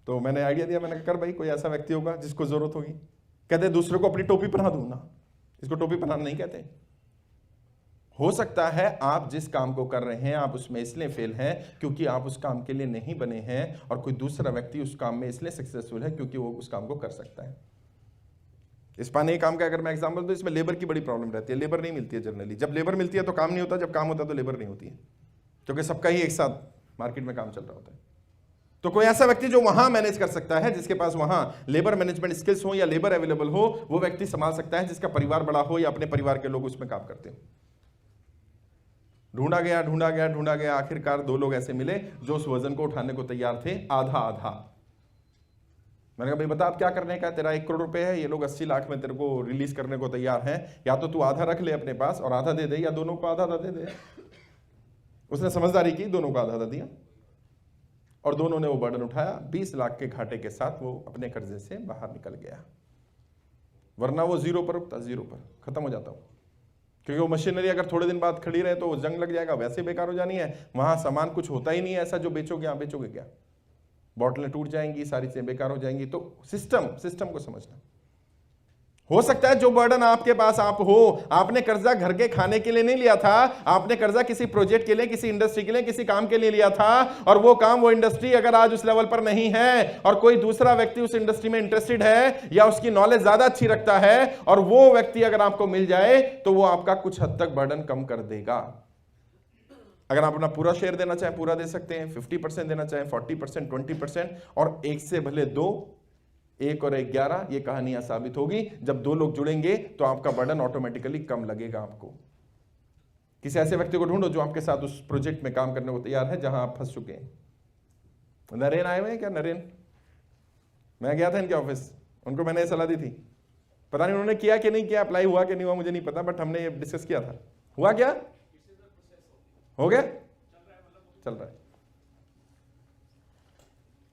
तो मैंने आइडिया दिया, मैंने कहा कर भाई कोई ऐसा व्यक्ति होगा जिसको जरूरत होगी। कहते दूसरे को अपनी टोपी पहना दूं ना, इसको टोपी पहनाना नहीं कहते। हो सकता है आप जिस काम को कर रहे हैं आप उसमें इसलिए फेल हैं क्योंकि आप उस काम के लिए नहीं बने हैं, और कोई दूसरा व्यक्ति उस काम में इसलिए सक्सेसफुल है क्योंकि वो उस काम को कर सकता है। इस पानी काम का अगर मैं एग्जांपल दूं, इसमें लेबर की बड़ी प्रॉब्लम रहती है, लेबर नहीं मिलती है जनरली। जब लेबर मिलती है तो काम नहीं होता, जब काम होता है तो लेबर नहीं होती है, क्योंकि सबका ही एक साथ मार्केट में काम चल रहा होता है। तो कोई ऐसा व्यक्ति जो वहां मैनेज कर सकता है, जिसके पास वहां लेबर मैनेजमेंट स्किल्स हो या लेबर अवेलेबल हो, वो व्यक्ति संभाल सकता है, जिसका परिवार बड़ा हो या अपने परिवार के लोग उसमें काम करते हो। ढूंढा गया, आखिरकार 2 लोग ऐसे मिले जो उस वजन को उठाने को तैयार थे, आधा आधा। मैंने कहा भाई बता आप क्या करने का, तेरा 1 करोड़ रुपए है, ये लोग 80 लाख में तेरे को रिलीज करने को तैयार हैं, या तो तू आधा रख ले अपने पास और आधा दे दे, या दोनों को आधा आधा दे दे। उसने समझदारी की, दोनों को आधा आधा दिया, और दोनों ने वो बर्डन उठाया। 20 लाख के घाटे के साथ वो अपने कर्जे से बाहर निकल गया, वरना वो 0 पर रुकता, 0 पर खत्म हो जाता हूं। क्योंकि वो मशीनरी अगर थोड़े दिन बाद खड़ी रहे तो वो जंग लग जाएगा, वैसे बेकार हो जानी है, वहां सामान कुछ होता ही नहीं है ऐसा जो बेचोगे, आप बेचोगे क्या, बॉटलें टूट जाएंगी, सारी चीजें बेकार हो जाएंगी। तो सिस्टम को समझना। हो सकता है जो बर्डन आपके पास आप हो, आपने कर्जा घर के खाने के लिए नहीं लिया था, आपने कर्जा किसी प्रोजेक्ट के लिए, किसी इंडस्ट्री के लिए, किसी काम के लिए लिया था, और वो काम, वो इंडस्ट्री अगर आज उस लेवल पर नहीं है और कोई दूसरा व्यक्ति उस इंडस्ट्री में इंटरेस्टेड है या उसकी नॉलेज ज्यादा अच्छी रखता है, और वो व्यक्ति अगर आपको मिल जाए तो वो आपका कुछ हद तक बर्डन कम कर देगा। अगर आप अपना पूरा शेयर देना चाहें पूरा दे सकते हैं, 50% देना चाहें 40%, 20%, और 1 से भले 2, 1 और 1 11, ये कहानियां साबित होगी। जब 2 लोग जुड़ेंगे तो आपका बर्डन ऑटोमेटिकली कम लगेगा आपको। किसी ऐसे व्यक्ति को ढूंढो जो आपके साथ उस प्रोजेक्ट में काम करने को तैयार है जहां आप फंस चुके हैं। नरेन आए हुए हैं क्या? नरेन, मैं गया था इनके ऑफिस, उनको मैंने ये सलाह दी थी, पता नहीं उन्होंने किया कि नहीं किया, अप्लाई हुआ कि नहीं हुआ मुझे नहीं पता, बट हमने ये डिस्कस किया था। हुआ क्या? हो गया, चल रहा है।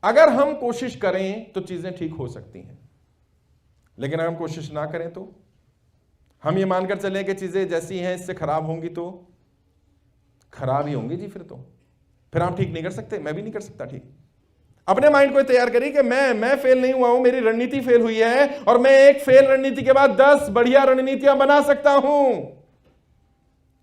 अगर हम कोशिश करें तो चीजें ठीक हो सकती हैं, लेकिन अगर हम कोशिश ना करें तो हम ये मानकर चलें कि चीजें जैसी हैं इससे खराब होंगी तो खराब ही होंगी जी। फिर आप ठीक नहीं कर सकते, मैं भी नहीं कर सकता ठीक। अपने माइंड को तैयार करिए कि मैं फेल नहीं हुआ हूं, मेरी रणनीति फेल हुई है, और मैं एक फेल रणनीति के बाद 10 बढ़िया रणनीतियां बना सकता हूं।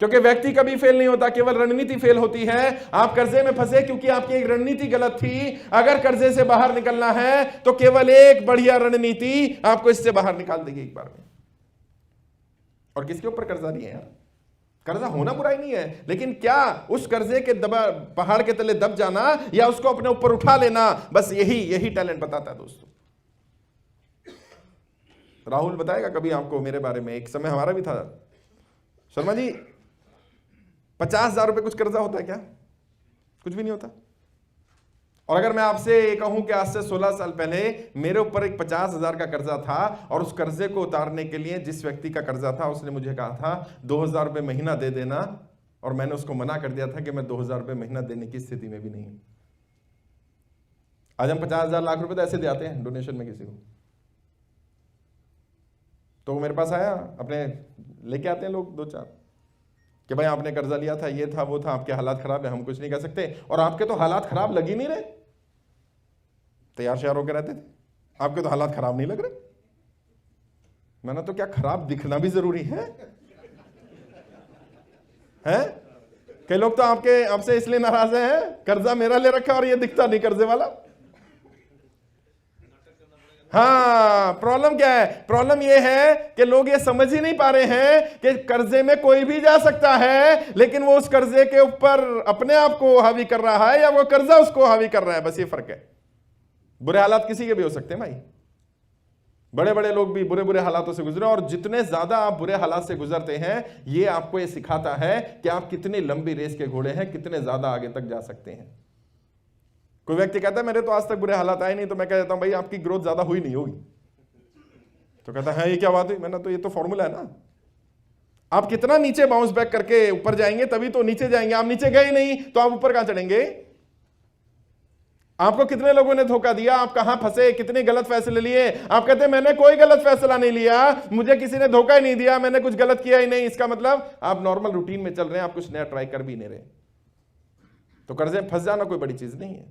क्योंकि व्यक्ति कभी फेल नहीं होता, केवल रणनीति फेल होती है। आप कर्जे में फंसे क्योंकि आपकी एक रणनीति गलत थी। अगर कर्जे से बाहर निकलना है तो केवल एक बढ़िया रणनीति आपको इससे बाहर निकाल देगी एक बार में। और किसके ऊपर कर्जा नहीं है यार? कर्जा होना बुराई नहीं है, लेकिन क्या उस कर्जे के पहाड़ के तले दब जाना या उसको अपने ऊपर उठा लेना, बस यही टैलेंट बताता है दोस्तों। राहुल बताएगा कभी आपको मेरे बारे में, एक समय हमारा भी था। शर्मा जी, 50,000 रुपए कुछ कर्जा होता है क्या? कुछ भी नहीं होता। और अगर मैं आपसे ये कहूं कि आज से 16 साल पहले मेरे ऊपर एक 50,000 का कर्जा था, और उस कर्जे को उतारने के लिए जिस व्यक्ति का कर्जा था उसने मुझे कहा था 2,000 रुपए महीना दे देना, और मैंने उसको मना कर दिया था कि मैं 2,000 रुपए महीना देने की स्थिति में भी नहीं हूं। आज हम 50,000 लाख रुपए तो ऐसे देते हैं डोनेशन में किसी को, तो मेरे पास आया, अपने लेके आते हैं लोग 2-4 कि भाई आपने कर्जा लिया था, ये था वो था, आपके हालात खराब है, हम कुछ नहीं कर सकते। और आपके तो हालात खराब लग ही नहीं रहे, तैयार श्यार होकर रहते थे, आपके तो हालात खराब नहीं लग रहे। मैंने तो क्या खराब दिखना भी जरूरी है? कई लोग तो आपसे इसलिए नाराज हैं, कर्जा मेरा ले रखा और ये दिखता नहीं कर्जे वाला। हाँ, प्रॉब्लम क्या है? प्रॉब्लम ये है कि लोग ये समझ ही नहीं पा रहे हैं कि कर्जे में कोई भी जा सकता है, लेकिन वो उस कर्जे के ऊपर अपने आप को हावी कर रहा है या वो कर्जा उसको हावी कर रहा है, बस ये फर्क है। बुरे हालात किसी के भी हो सकते हैं भाई, बड़े बड़े लोग भी बुरे बुरे हालातों से गुजरे, और जितने ज्यादा आप बुरे हालात से गुजरते हैं, ये आपको ये सिखाता है कि आप कितनी लंबी रेस के घोड़े हैं, कितने ज्यादा आगे तक जा सकते हैं। कोई व्यक्ति कहता है मेरे तो आज तक बुरे हालात आए नहीं, तो मैं कह देता हूं भाई आपकी ग्रोथ ज्यादा हुई नहीं होगी। तो कहता है ये क्या बात हुई? मैंने तो ये तो फॉर्मूला है ना, आप कितना नीचे बाउंस बैक करके ऊपर जाएंगे तभी तो नीचे जाएंगे। आप नीचे गए नहीं तो आप ऊपर कहां चढ़ेंगे? आपको कितने लोगों ने धोखा दिया, आप कहां फंसे, कितने गलत फैसले लिए। आप कहते हैं मैंने कोई गलत फैसला नहीं लिया, मुझे किसी ने धोखा ही नहीं दिया, मैंने कुछ गलत किया ही नहीं। इसका मतलब आप नॉर्मल रूटीन में चल रहे हैं, आप कुछ नया ट्राई कर भी नहीं रहे। तो कर्जे में फंस जाना कोई बड़ी चीज नहीं है,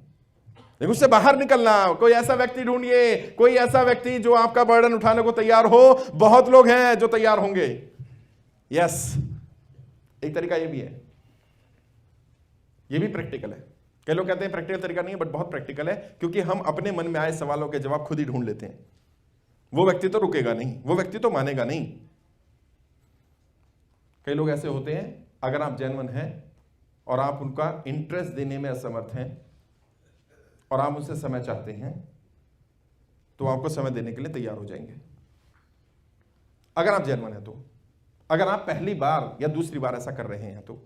लेकिन उससे बाहर निकलना, कोई ऐसा व्यक्ति ढूंढिए, कोई ऐसा व्यक्ति जो आपका बर्डन उठाने को तैयार हो। बहुत लोग हैं जो तैयार होंगे। यस, एक तरीका ये भी है, ये भी प्रैक्टिकल है। कई लोग कहते हैं प्रैक्टिकल तरीका नहीं है, बट बहुत प्रैक्टिकल है, क्योंकि हम अपने मन में आए सवालों के जवाब खुद ही ढूंढ लेते हैं। वो व्यक्ति तो रुकेगा नहीं, वो व्यक्ति तो मानेगा नहीं। कई लोग ऐसे होते हैं, अगर आप जेन्युइन हैं और आप उनका इंटरेस्ट देने में असमर्थ हैं और आप उनसे समय चाहते हैं, तो आपको समय देने के लिए तैयार हो जाएंगे, अगर आप जेन्युइन हैं तो। अगर आप पहली बार या दूसरी बार ऐसा कर रहे हैं तो,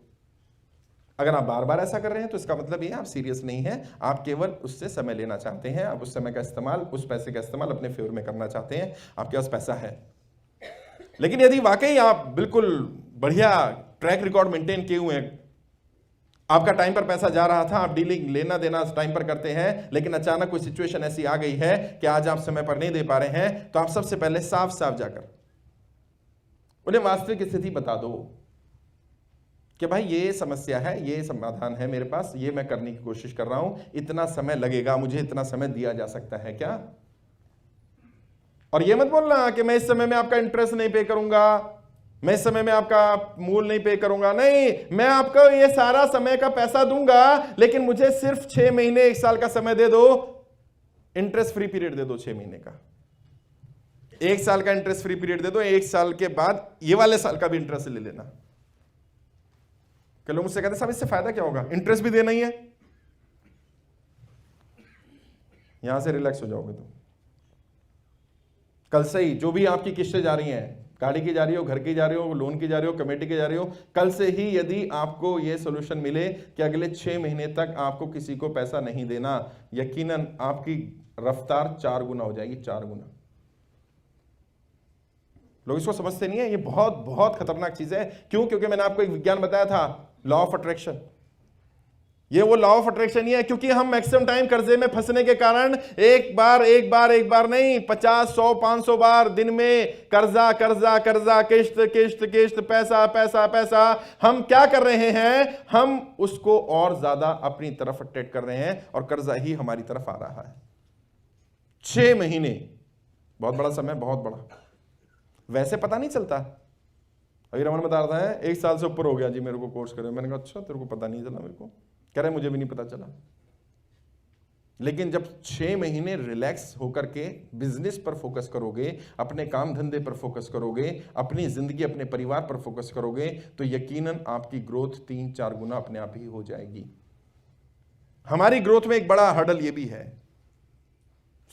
अगर आप बार बार ऐसा कर रहे हैं तो इसका मतलब ये आप सीरियस नहीं है, आप केवल उससे समय लेना चाहते हैं, आप उस समय का इस्तेमाल, उस पैसे का इस्तेमाल अपने फेवर में करना चाहते हैं, आपके पास पैसा है। लेकिन यदि वाकई आप बिल्कुल बढ़िया ट्रैक रिकॉर्ड मेंटेन किए हुए हैं, आपका टाइम पर पैसा जा रहा था, आप डीलिंग लेना देना टाइम पर करते हैं, लेकिन अचानक कोई सिचुएशन ऐसी आ गई है कि आज आप समय पर नहीं दे पा रहे हैं, तो आप सबसे पहले साफ साफ जाकर उन्हें वास्तविक स्थिति बता दो कि भाई ये समस्या है, ये समाधान है मेरे पास, ये मैं करने की कोशिश कर रहा हूं, इतना समय लगेगा, मुझे इतना समय दिया जा सकता है क्या? और ये मत बोलना कि मैं इस समय में आपका इंटरेस्ट नहीं पे करूंगा, मैं इस समय में आपका मूल नहीं पे करूंगा। नहीं, मैं आपको ये सारा समय का पैसा दूंगा, लेकिन मुझे सिर्फ 6 महीने 1 साल का समय दे दो, इंटरेस्ट फ्री पीरियड दे दो 6 महीने का, 1 साल का इंटरेस्ट फ्री पीरियड दे दो, 1 साल के बाद ये वाले साल का भी इंटरेस्ट ले लेना। कई लोग मुझसे कहते हैं साहब इससे फायदा क्या होगा? इंटरेस्ट भी देना ही है। यहां से रिलैक्स हो जाओगे तो कल से ही जो भी आपकी किस्तें जा रही हैं, गाड़ी की जा रही हो, घर की जा रही हो, लोन की जा रही हो, कमेटी की जा रही हो, कल से ही यदि आपको यह सॉल्यूशन मिले कि अगले 6 महीने तक आपको किसी को पैसा नहीं देना, यकीनन आपकी रफ्तार 4 गुना हो जाएगी, 4 गुना। लोग इसको समझते नहीं है, ये बहुत बहुत खतरनाक चीज है। क्यों? क्योंकि मैंने आपको एक विज्ञान बताया था, लॉ ऑफ अट्रैक्शन। ये वो लॉ ऑफ अट्रैक्शन ही है, क्योंकि हम मैक्सिमम टाइम कर्जे में फंसने के कारण एक बार नहीं 50, 100, 500 बार दिन में कर्जा कर्जा कर्जा, किश्त किश्त किश्त, पैसा पैसा पैसा, हम क्या कर रहे हैं? हम उसको और ज्यादा अपनी तरफ अट्रैक्ट कर रहे हैं और कर्जा ही हमारी तरफ आ रहा है। 6 महीने बहुत बड़ा समय, बहुत बड़ा। वैसे पता नहीं चलता। अभी रमन बता रहा है 1 साल से ऊपर हो गया जी मेरे को कोर्स करे। मैंने कहा अच्छा, तेरे को पता नहीं चला? मेरे को कह रहे मुझे भी नहीं पता चला। लेकिन जब 6 महीने रिलैक्स होकर के बिजनेस पर फोकस करोगे, अपने काम धंधे पर फोकस करोगे, अपनी जिंदगी अपने परिवार पर फोकस करोगे, तो यकीनन आपकी ग्रोथ 3-4 गुना अपने आप ही हो जाएगी। हमारी ग्रोथ में एक बड़ा हर्डल ये भी है,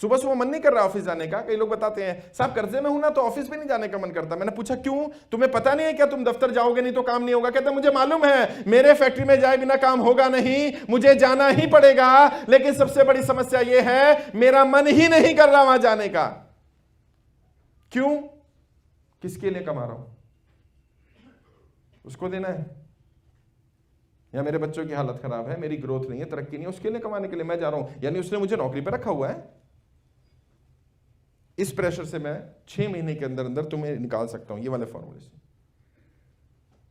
सुबह सुबह मन नहीं कर रहा ऑफिस जाने का। कई लोग बताते हैं साहब कर्जे में हूं ना तो ऑफिस भी नहीं जाने का मन करता। मैंने पूछा क्यों? तुम्हें पता नहीं है क्या तुम दफ्तर जाओगे नहीं तो काम नहीं होगा? कहते मुझे मालूम है, मेरे फैक्ट्री में जाए बिना काम होगा नहीं, मुझे जाना ही पड़ेगा, लेकिन सबसे बड़ी समस्या यह है मेरा मन ही नहीं कर रहा वहां जाने का। क्यों? किसके लिए कमा रहा हूं? उसको देना है, या मेरे बच्चों की हालत खराब है, मेरी ग्रोथ नहीं है, तरक्की नहीं है, उसके लिए कमाने के लिए मैं जा रहा हूं। यानी उसने मुझे नौकरी पर रखा हुआ है। इस प्रेशर से मैं 6 महीने के अंदर अंदर तुम्हें निकाल सकता हूं, ये वाले फॉर्मूले से।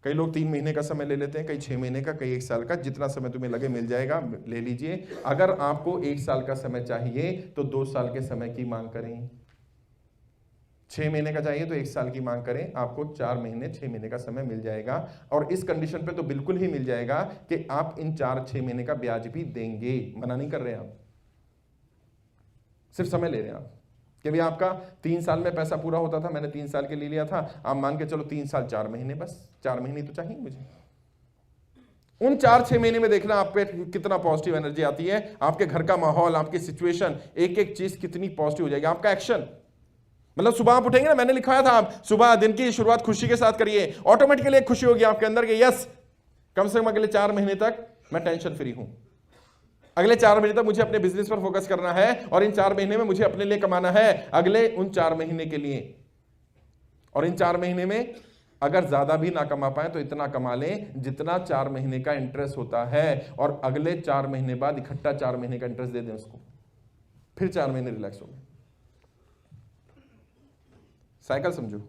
कई लोग 3 महीने का समय ले लेते हैं, कई 6 महीने का, कई 1 साल का। जितना समय तुम्हें लगे मिल जाएगा, ले लीजिए। अगर आपको 1 साल का समय चाहिए तो 2 साल के समय की मांग करें। 6 महीने का चाहिए तो 1 साल की मांग करें, आपको 4 महीने 6 महीने का समय मिल जाएगा। और इस कंडीशन पे तो बिल्कुल ही मिल जाएगा कि आप इन 4-6 महीने का ब्याज भी देंगे। मना नहीं कर रहे हैं आप, सिर्फ समय ले रहे हैं आप। कि भाई आपका 3 साल में पैसा पूरा होता था, मैंने 3 साल के लिए लिया था, आप मान के चलो 3 साल 4 महीने, बस 4 महीने तो चाहिए मुझे। उन 4-6 महीने में देखना आप पे कितना पॉजिटिव एनर्जी आती है, आपके घर का माहौल, आपकी सिचुएशन, एक एक चीज कितनी पॉजिटिव हो जाएगी। आपका एक्शन, मतलब सुबह आप उठेंगे ना, मैंने लिखाया था आप सुबह दिन की शुरुआत खुशी के साथ करिए, ऑटोमेटिकली एक खुशी होगी आपके अंदर कि यस, कम से कम अगले 4 महीने तक मैं टेंशन फ्री हूं, अगले 4 महीने तक मुझे अपने बिजनेस पर फोकस करना है और इन 4 महीने में मुझे अपने लिए कमाना है अगले उन 4 महीने के लिए। और इन 4 महीने में अगर ज्यादा भी ना कमा पाए तो इतना कमा लें जितना 4 महीने का इंटरेस्ट होता है, और अगले 4 महीने बाद इकट्ठा 4 महीने का इंटरेस्ट दे दें उसको, फिर 4 महीने रिलैक्स हो गए। साइकिल समझो।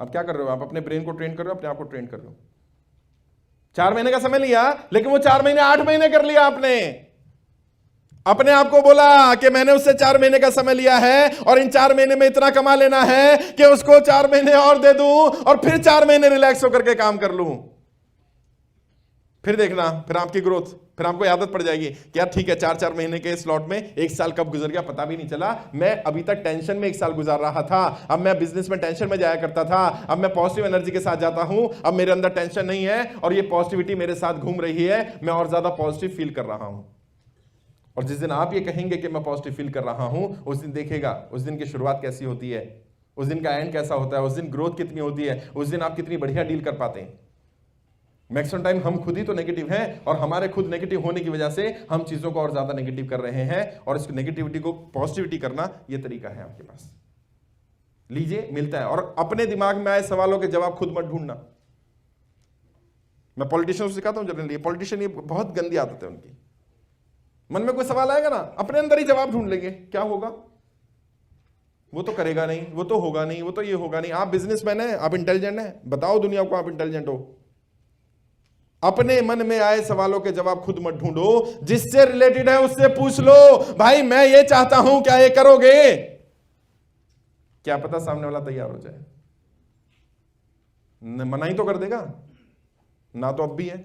आप क्या कर रहे हो, आप अपने ब्रेन को ट्रेन कर रहे हो, अपने आप को ट्रेन कर रहे हो। 4 महीने का समय लिया, लेकिन वो 4 महीने 8 महीने कर लिया आपने। अपने आप को बोला कि मैंने उससे 4 महीने का समय लिया है और इन 4 महीने में इतना कमा लेना है कि उसको 4 महीने और दे दूं और फिर 4 महीने रिलैक्स होकर के काम कर लूं। फिर देखना, फिर आपकी ग्रोथ, फिर आपको आदत पड़ जाएगी कि यार ठीक है, 4-4 महीने के स्लॉट में 1 साल कब गुजर गया पता भी नहीं चला। मैं अभी तक टेंशन में 1 साल गुजार रहा था, अब मैं बिजनेस में टेंशन में जाया करता था, अब मैं पॉजिटिव एनर्जी के साथ जाता हूं, अब मेरे अंदर टेंशन नहीं है और ये पॉजिटिविटी मेरे साथ घूम रही है, मैं और ज्यादा पॉजिटिव फील कर रहा हूं। और जिस दिन आप ये कहेंगे कि मैं पॉजिटिव फील कर रहा हूं, उस दिन देखिएगा उस दिन की शुरुआत कैसी होती है, उस दिन का एंड कैसा होता है, उस दिन ग्रोथ कितनी होती है, उस दिन आप कितनी बढ़िया डील कर पाते हैं। मैक्सिमम टाइम हम खुद ही तो नेगेटिव हैं और हमारे खुद नेगेटिव होने की वजह से हम चीजों को और ज्यादा नेगेटिव कर रहे हैं, और इस नेगेटिविटी को पॉजिटिविटी करना ये तरीका है आपके पास। लीजिए, मिलता है। और अपने दिमाग में आए सवालों के जवाब खुद मत ढूंढना। मैं पॉलिटिशियन को सिखाता हूं जनरली, पॉलिटिशियन ये बहुत गंदी आदत है उनकी। मन में कोई सवाल आएगा ना, अपने अंदर ही जवाब ढूंढ लेंगे, क्या होगा, वो तो करेगा नहीं, वो तो होगा नहीं, वो तो ये होगा नहीं। आप बिजनेसमैन हैं, आप इंटेलिजेंट हैं, बताओ दुनिया को आप इंटेलिजेंट हो। अपने मन में आए सवालों के जवाब खुद मत ढूंढो, जिससे रिलेटेड है उससे पूछ लो, भाई मैं ये चाहता हूं, क्या ये करोगे? क्या पता सामने वाला तैयार हो जाए। मना ही तो कर देगा ना, तो अब भी है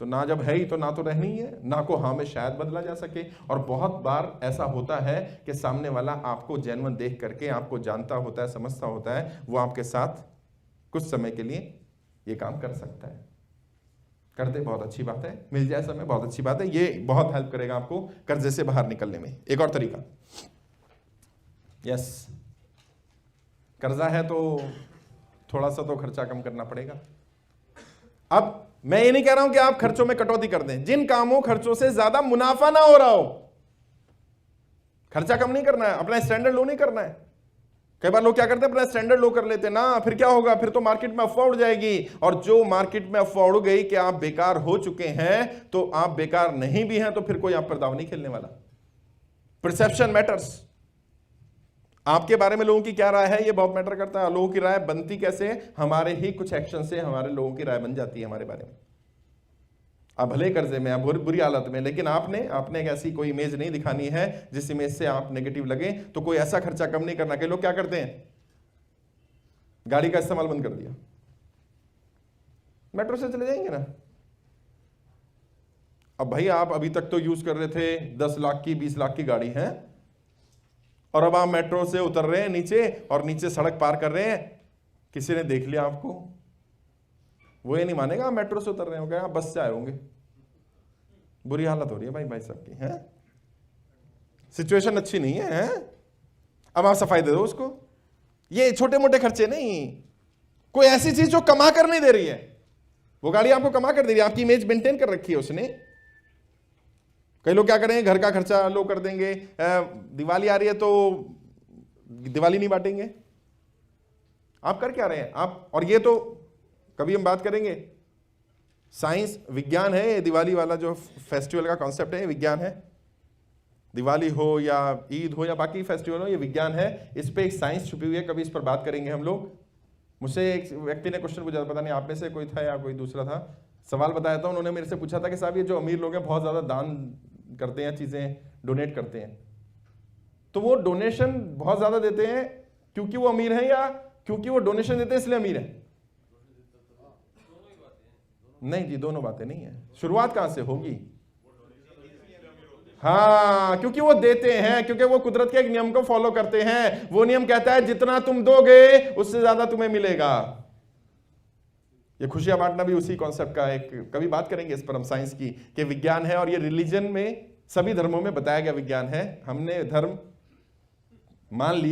तो ना, जब है ही तो ना तो रहनी है, ना को हाँ में शायद बदला जा सके। और बहुत बार ऐसा होता है कि सामने वाला आपको जेन्युइन देख करके, आपको जानता होता है, समझता होता है, वो आपके साथ कुछ समय के लिए ये काम कर सकता है। कर दे, बहुत अच्छी बात है, मिल जाए समय, बहुत अच्छी बात है। ये बहुत हेल्प करेगा आपको कर्जे से बाहर निकलने में। एक और तरीका, यस, कर्जा है तो थोड़ा सा तो खर्चा कम करना पड़ेगा। अब मैं ये नहीं कह रहा हूं कि आप खर्चों में कटौती कर दें, जिन कामों खर्चों से ज्यादा मुनाफा ना हो रहा हो, खर्चा कम नहीं करना है, अपना स्टैंडर्ड लो नहीं करना है। कई बार लोग क्या करते हैं, अपना स्टैंडर्ड लो कर लेते हैं ना, फिर क्या होगा, फिर तो मार्केट में अफवाह उड़ जाएगी। और जो मार्केट में अफवाह उड़ गई कि आप बेकार हो चुके हैं, तो आप बेकार नहीं भी हैं, तो फिर कोई आप पर दांव नहीं खेलने वाला। Perception matters. आपके बारे में लोगों की क्या राय है, ये बहुत मैटर करता है। लोगों की राय बनती कैसे है, हमारे ही कुछ एक्शन से हमारे लोगों की राय बन जाती है हमारे बारे में। आप भले कर्जे में, आप बुरी हालत में, लेकिन आपने एक ऐसी कोई इमेज नहीं दिखानी है जिस इमेज से आप नेगेटिव लगे। तो कोई ऐसा खर्चा कम नहीं करना। कई लोग क्या करते हैं, गाड़ी का इस्तेमाल बंद कर दिया, मेट्रो से चले जाएंगे ना। अब भाई आप अभी तक तो यूज कर रहे थे 10 लाख की, 20 लाख की गाड़ी है, और अब आप मेट्रो से उतर रहे हैं नीचे और नीचे सड़क पार कर रहे हैं, किसी ने देख लिया आपको, वो ये नहीं मानेगा आप मेट्रो से उतर रहे होंगे, आप बस से आए होंगे। बुरी हालत हो रही है भाई साहब की, है सिचुएशन अच्छी नहीं है, अब आप सफाई दे दो उसको। ये छोटे मोटे खर्चे नहीं, कोई ऐसी चीज जो कमा कर नहीं दे रही है। वो गाड़ी आपको कमा कर दे रही है, आपकी इमेज मेंटेन कर रखी है उसने। कई लोग क्या करेंगे, घर का खर्चा लो कर देंगे, दिवाली आ रही है तो दिवाली नहीं बांटेंगे। आप कर क्या रहे हैं आप? और ये तो कभी हम बात करेंगे, साइंस विज्ञान है, दिवाली वाला जो फेस्टिवल का कॉन्सेप्ट है विज्ञान है। दिवाली हो या ईद हो या बाकी फेस्टिवल हो, ये विज्ञान है, इस पे एक साइंस छुपी हुई है, कभी इस पर बात करेंगे हम लोग। मुझसे एक व्यक्ति ने क्वेश्चन पूछा, पता नहीं आप में से कोई था या कोई दूसरा था, सवाल बताया था। उन्होंने मेरे से पूछा था कि साहब ये जो अमीर लोग हैं बहुत ज्यादा दान करते हैं, चीजें डोनेट करते हैं, तो वो डोनेशन बहुत ज्यादा देते हैं क्योंकि वो अमीर हैं या क्योंकि वो डोनेशन देते हैं इसलिए अमीर हैं? नहीं जी, दोनों बातें नहीं है। शुरुआत कहां से होगी? हाँ, क्योंकि वो देते हैं, क्योंकि वो कुदरत के एक नियम को फॉलो करते हैं। वो नियम कहता है जितना तुम दोगे उससे ज्यादा तुम्हें मिलेगा। ये खुशियां बांटना भी उसी कॉन्सेप्ट का एक, कभी बात करेंगे इस पर हम साइंस की, कि विज्ञान है और ये रिलीजन में सभी धर्मों में बताया गया विज्ञान है। हमने धर्म मान लिया।